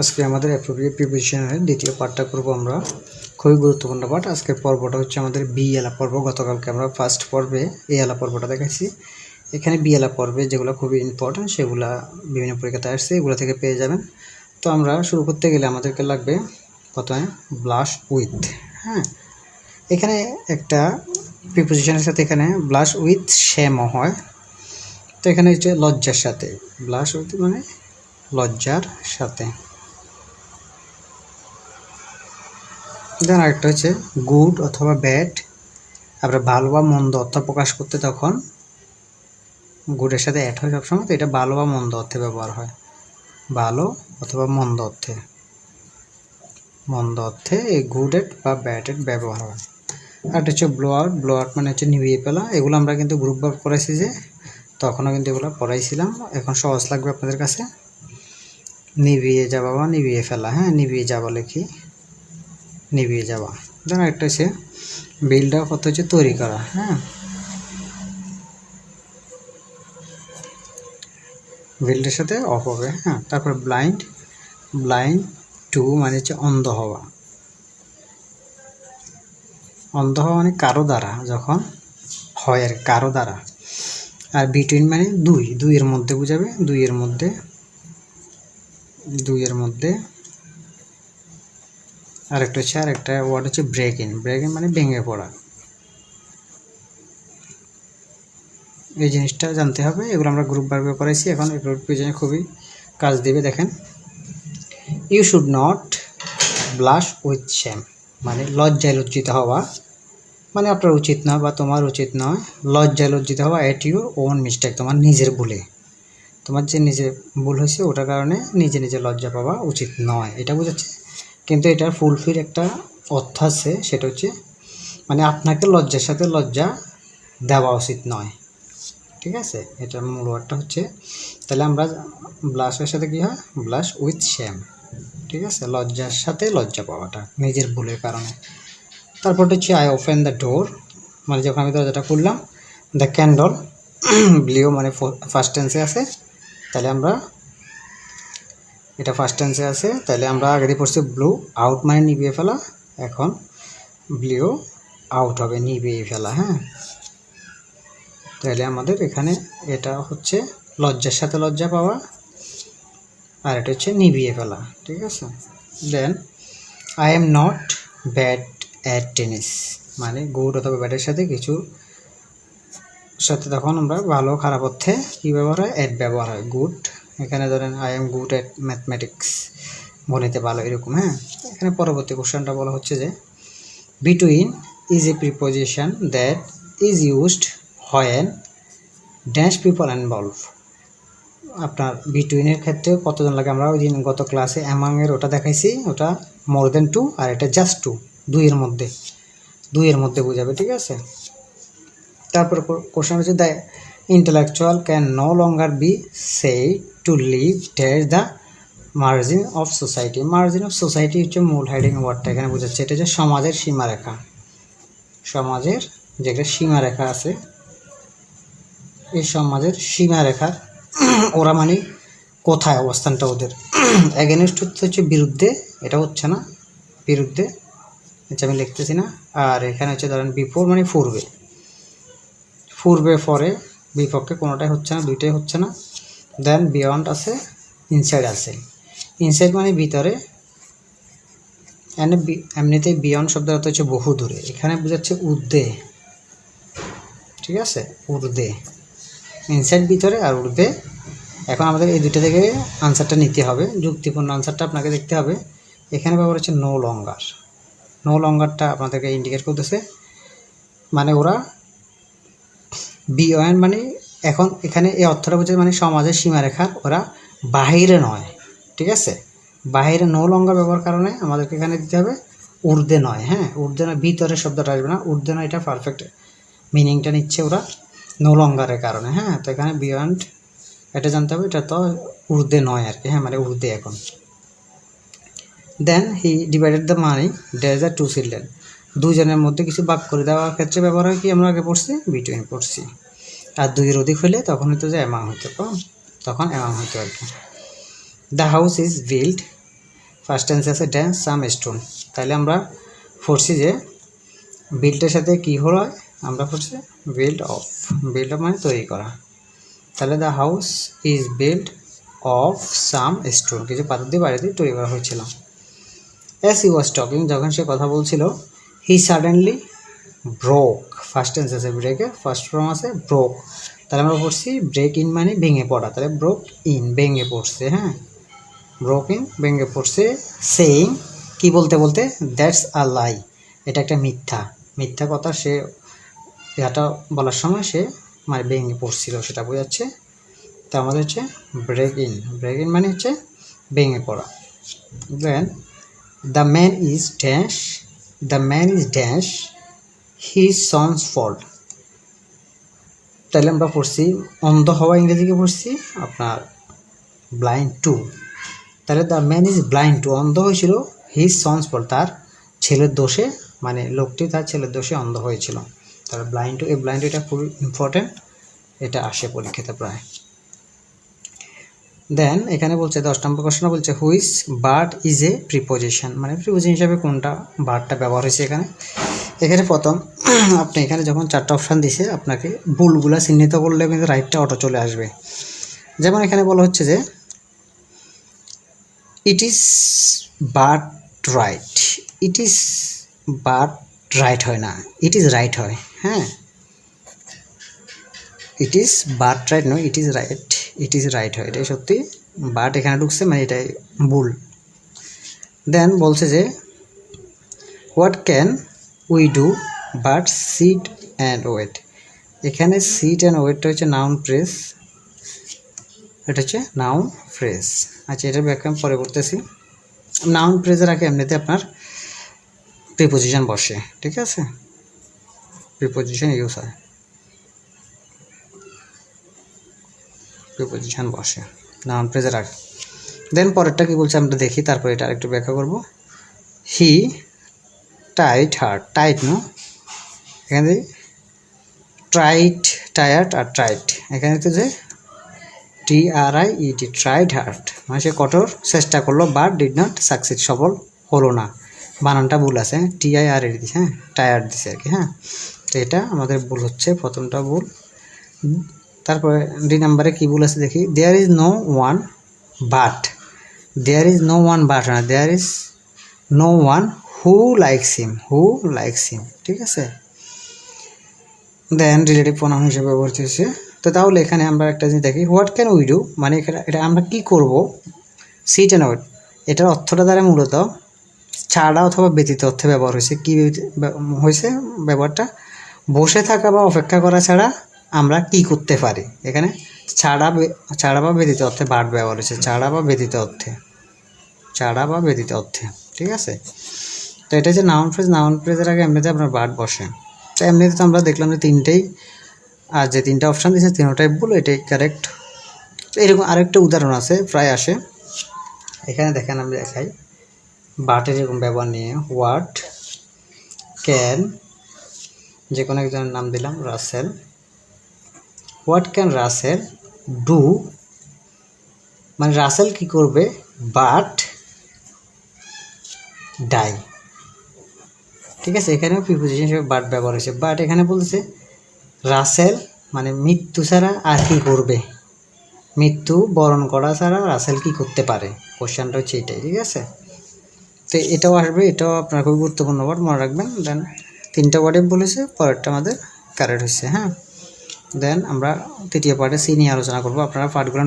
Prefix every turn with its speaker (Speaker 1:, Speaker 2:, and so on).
Speaker 1: আজকে আমাদের অ্যাপ্রোপ্রিয়েট প্রিপোজিশনের দ্বিতীয় পার্টটা করব আমরা। খুবই গুরুত্বপূর্ণ পার্ট। আজকের পর্বটা হচ্ছে আমাদের বি এলা পর্ব। গতকালকে আমরা ফার্স্ট পর্বে এ এলা পর্বটা দেখাইছি। এখানে বি এলা পর্বে যেগুলো খুবই ইম্পর্টেন্ট সেগুলো বিভিন্ন পরীক্ষাতে আসছে, এগুলো থেকে পেয়ে যাবেন। তো আমরা শুরু করতে গেলে আমাদেরকে লাগবে প্রথমে ব্লাশ উইথ। হ্যাঁ, এখানে একটা প্রিপোজিশনের সাথে এখানে ব্লাশ উইথ শ্যামও হয়। তো এখানে হচ্ছে লজ্জার সাথে, ব্লাশ উইথ মানে লজ্জার সাথে। দেন আরেকটা হচ্ছে গুড অথবা ব্যাড। আমরা ভালো বা মন্দ অর্থ প্রকাশ করতে তখন গুডের সাথে অ্যাড হয় সবসময়। তো এটা ভালো বা মন্দ অর্থে ব্যবহার হয়, ভালো অথবা মন্দ অর্থে। মন্দ অর্থে এই গুড এড বা ব্যাড এড ব্যবহার হয়। আর এটা হচ্ছে ব্লো আউট। ব্লো আউট মানে হচ্ছে নিভিয়ে ফেলা। এগুলো আমরা কিন্তু গ্রুপ ভার্ব করাইছি, যে তখনও কিন্তু এগুলো পড়াইছিলাম। এখন সহজ লাগবে আপনাদের কাছে। নিভিয়ে যাওয়া বা নিভিয়ে ফেলা। হ্যাঁ, নিভিয়ে যাওয়া লিখি, নিভিয়ে যাওয়া। দেন একটা হচ্ছে বিল্ড আপ অর্থ হচ্ছে তৈরি করা। হ্যাঁ, বিল্ডের সাথে অফ হবে। হ্যাঁ, তারপর ব্লাইন্ড। ব্লাইন্ড টু মানে হচ্ছে অন্ধ হওয়া। অন্ধ হওয়া মানে কারো দ্বারা, যখন হয় আর কারো দ্বারা। আর বিটুইন মানে দুই, দুইয়ের মধ্যে বুঝাবে, দুইয়ের মধ্যে, দুইয়ের মধ্যে। আরেকটা হচ্ছে আরেকটা ওয়ার্ড হচ্ছে ব্রেক ইন। ব্রেক ইন মানে ভেঙে পড়া। এই জিনিসটা জানতে হবে। এগুলো আমরা গ্রুপ ভার্বে করাইছি। এখন এগুলো পিছনে খুবই কাজ দেবে। দেখেন, you should not blush with shame মানে লজ্জায় লজ্জিত হওয়া, মানে আপনার উচিত নয় বা তোমার উচিত নয় লজ্জায় লজ্জিত হওয়া অ্যাট ইউর ওন মিস্টেক, তোমার নিজের ভুলে। তোমার যে নিজে ভুল হয়েছে ওটার কারণে নিজে নিজে লজ্জা পাওয়া উচিত নয়, এটা বোঝাচ্ছে। কিন্তু এটার ফুলফিল একটা অর্থ আছে, সেটা হচ্ছে মানে আপনাকে লজ্জার সাথে লজ্জা দেওয়া উচিত নয়। ঠিক আছে, এটার মূল ওয়ার্ডটা হচ্ছে। তাহলে আমরা ব্লাশের সাথে কী হয়, ব্লাশ উইথ শ্যাম। ঠিক আছে, লজ্জার সাথে লজ্জা পাওয়াটা নিজের ভুলের কারণে। তারপর হচ্ছে আই ওপেন দ্য ডোর মানে যখন আমি দরজাটা খুললাম। দ্য ক্যান্ডল ব্লিও মানে ফার্স্ট টেন্সে আছে। তাহলে আমরা এটা ফার্স্ট টেন্সে আছে, তাহলে আমরা আগে দিয়ে পড়ছি ব্লু আউট মানে নিভিয়ে ফেলা। এখন ব্লিও আউট হবে নিভিয়ে ফেলা। হ্যাঁ, তাহলে আমাদের এখানে এটা হচ্ছে লজ্জার সাথে লজ্জা পাওয়া, আর এটা হচ্ছে নিভিয়ে ফেলা। ঠিক আছে, then I am not bad at tennis মানে গুড অথবা ব্যাডের সাথে কিছু সাথে তখন আমরা ভালো খারাপ অর্থে কী ব্যবহার হয়, অ্যাড ব্যবহার হয়। গুড, এখানে ধরেন I am good at mathematics, গণিতে ভালো, এরকম। হ্যাঁ, এখানে পরবর্তী কোশ্চেনটা বলা হচ্ছে যে between is a preposition that is used when dash people involve. আপনার বিটুইনের ক্ষেত্রে কতজন লাগে, আমরা ওই দিন গত ক্লাসে অ্যামাংয়ের ওটা দেখাইছি, ওটা মোর দেন টু, আর এটা জাস্ট টু, দুইয়ের মধ্যে, দুইয়ের মধ্যে বোঝাবে। ঠিক আছে, তারপর কোশ্চেন হচ্ছে the intellectual can no longer be say to live dash the margin of society. Margin of society হচ্ছে মূল হেডিং ওয়ার্ডটা এখানে বোঝাচ্ছে। এটা হচ্ছে সমাজের সীমারেখা, সমাজের যেটা সীমারেখা আছে, এই সমাজের সীমারেখার ওরা মানে কোথায় অবস্থানটা ওদের। এগেনস্ট হচ্ছে বিরুদ্ধে, এটা হচ্ছে না বিরুদ্ধে, আচ্ছা আমি লিখতেছি না। আর এখানে হচ্ছে ধরেন বিফোর মানে পূর্বে, পূর্বে পরে, বিপক্ষে, কোনোটাই হচ্ছে না, দুইটাই হচ্ছে না। দেন বিয়ন্ড আছে, ইনসাইড আছে। ইনসাইড মানে ভিতরে, এমনিতেই বিয়ন্ড শব্দের অর্থ হচ্ছে বহু দূরে, এখানে বোঝাচ্ছে ঊর্ধ্বে। ঠিক আছে, ঊর্ধ্বে, ইনসাইড ভিতরে আর ঊর্ধ্বে। এখন আমাদের এই দুটো থেকে আনসারটা নিতে হবে, যুক্তিপূর্ণ আনসারটা আপনাকে দেখতে হবে। এখানে ব্যবহার হচ্ছে নো লঙ্গার। নো লঙ্গারটা আপনাদেরকে ইন্ডিকেট করতেছে মানে ওরা বিয়ন্ড মানে এখন এখানে এই অর্থটা বোঝায় মানে সমাজের সীমারেখার ওরা বাহিরে নয়। ঠিক আছে, বাহিরে নো লঙ্গার ব্যবহার কারণে আমাদেরকে এখানে দিতে হবে ঊর্ধ্বে নয়। হ্যাঁ, ঊর্ধ্বে নয়, ভিতরে শব্দটা আসবে না, ঊর্ধ্বে নয়, এটা পারফেক্ট মিনিংটা নিচ্ছে ওরা নো লঙ্গারের কারণে। হ্যাঁ, তো এখানে বিয়ন্ড এটা জানতে হবে, এটা তো ঊর্ধ্বে নয় আর কি। হ্যাঁ, মানে ঊর্ধ্বে এখন। Then he divided the money dash the two children, দুজনের মধ্যে কিছু ভাগ করে দেওয়ার ক্ষেত্রে ব্যবহার হয় কি, আমরা আগে পড়ছি বিটুইন পড়ছি। আর দুইয়ের অধিক হলে তখন হয়তো যে অ্যামাং হইতো, তখন অ্যামাং হইতো আর কি। The house is build first টেন্সে আছে ড্যান্স সাম স্টোন। তাহলে আমরা পড়ছি যে বিল্ডের সাথে কী হলো, আমরা পড়ছি বিল্ড অফ। বিল্ড অফ মানে তৈরি করা। তাহলে the house is build of some stone, কিছু পাথর দিয়ে বাড়ি দিয়ে তৈরি করা হয়েছিল। অ্যাজ হি ওয়াজ টকিং, যখন সে কথা বলছিল, হি সাডেনলি ব্রোক। ফার্স্ট টেন্স আছে ব্রেকে, ফার্স্ট ফর্ম আছে ব্রোক। তাহলে আমরা পড়ছি ব্রেক ইন মানে ভেঙে পড়া। তাহলে ব্রোক ইন ভেঙে পড়ছে, হ্যাঁ ব্রোক ইন ভেঙে পড়ছে। সেইং কি বলতে বলতে, দ্যাটস আ লাই, এটা একটা মিথ্যা। মিথ্যা কথা সে এটা বলার সময় সে মানে ভেঙে পড়ছিল, সেটা বোঝাচ্ছে। তা আমাদের হচ্ছে ব্রেক ইন। ব্রেক ইন মানে হচ্ছে ভেঙে পড়া। Then the man is dash, the man is dash his sons fault. তাহলে আমরা পড়ছি অন্ধ হওয়া, ইংরেজিকে পড়ছি আপনার ব্লাইন্ড টু। তাহলে the man is blind to, অন্ধ হয়েছিল হিজ সনস ফল্ট, তার ছেলের দোষে, মানে লোকটি তার ছেলের দোষে অন্ধ হয়েছিল। তাহলে ব্লাইন্ড টু, এই ব্লাইন্ড টু এটা খুব ইম্পর্টেন্ট, এটা আসে পরীক্ষাতে প্রায়। দেন এখানে বলছে 10 নম্বর কোশ্চেন বলছে which bird is a preposition, মানে প্রিপোজিশন হিসাবে কোনটা বার্ডটা ব্যবহার হয়েছে এখানে। এখানে প্রথম আপনি এখানে যখন 4টা অপশান দিছে, আপনাকে ভুলগুলা চিহ্নিত করলে কিন্তু রাইটটা অটো চলে আসবে। যেমন এখানে বলা হচ্ছে যে it is bird right, it is bird right হয় না, ইট ইজ রাইট হয়, হ্যাঁ ইট ইজ বার্ড রাইট নয়, it is right, it is right হয়, এটাই সত্যি। বাট এখানে ঢুকছে মানে এটাই ভুল। দেন বলছে যে what can we do but sit and wait. এখানে সিট অ্যান্ড ওয়েটটা হচ্ছে নাউন ফ্রেজ, এটা হচ্ছে নাউন ফ্রেজ। আচ্ছা এটার ব্যাখ্যা আমি পরে করতেছি। নাউন ফ্রেজের আগে এমনিতে আপনার প্রিপোজিশন বসে, ঠিক আছে, প্রিপোজিশন ইউজ হয়, প্রিপোজিশন বসে নাউন ফ্রেজের আগে। দেন পরেরটা কি বলছে আমরা দেখি, তারপরে এটা আরেকটু ব্যাখ্যা করব। হি টাইট হার্ট, টাইট নো, এখানে ট্রাইট, টায়ার্ড আর ট্রাইট, এখানে তো যে TRIED, ট্রাইড হার্ট মানে সে কঠোর চেষ্টা করলো, বাট ডিড নট সাকসিড, সফল হলো না। বানানটা ভুল আছে, TIRED দিছে, হ্যাঁ টায়ার্ড দিছে আর কি, হ্যাঁ তো এটা আমাদের ভুল হচ্ছে, প্রথমটা ভুল। তারপরে ডি নাম্বারে কী ভুল আছে দেখি, there is no one but, there is no one but না, there is no one who likes him, who likes him, ঠিক আছে। দেন রিলেটিভ প্রোনাউন হিসেবে ব্যবহৃত হচ্ছে। তো তাহলে এখানে আমরা একটা জিনিস দেখি, হোয়াট ক্যান উই ডু, মানে এখানে এটা আমরা কী করব, সিট অ্যান্ড ওয়েট, এটার অর্থটা দ্বারা মূলত ছাড়া অথবা ব্যতীত অর্থে ব্যবহার হয়েছে। কী হয়েছে ব্যবহারটা, বসে থাকা বা অপেক্ষা করা ছাড়া আমরা কি করতে পারি, এখানে ছাড়া বা ব্যতীত অর্থে বার্ড ব্যবহার হয়েছে, ছাড়া বা ব্যতীত অর্থে, ছাড়া বা ব্যতীত অর্থে, ঠিক আছে। তো এটা হচ্ছে নাউন ফ্রেজ, নাউন ফ্রেজের আগে এমনিতে আপনার বার্ড বসে। তো এমনিতে তো আমরা দেখলাম যে তিনটেই, আর যে তিনটা অপশান দিয়েছে তিনটাই ভুল, এটাই কারেক্ট। এরকম আরেকটা উদাহরণ আছে, প্রায় আসে। এখানে দেখেন আমি দেখাই বাটের এরকম ব্যবহার নিয়ে, হোয়াট ক্যান, যে কোনো একজনের নাম দিলাম Russell, what can Russell do, মানে রাসেল কি করবে, বাট ডাই, ঠিক আছে। এখানেও প্রিপোজিশন হিসেবে বাট ব্যবহার হয়েছে, বাট এখানে বলছে রাসেল মানে মৃত্যু ছাড়া আর কি করবে, মৃত্যু বরণ করা ছাড়া রাসেল কি করতে পারে, কোশ্চেনটা হচ্ছে এটাই, ঠিক আছে। তো এটাও আসবে, এটাও আপনার খুব গুরুত্বপূর্ণ ওয়ার্ড মনে রাখবেন। দেন তিনটা ওয়ার্ডে বলেছে, পরেরটা আমাদের কারেক্ট হচ্ছে, হ্যাঁ। দেন আমরা তৃতীয় পার্টে সি নিয়ে আলোচনা করবো, আপনারা পার্টগুলো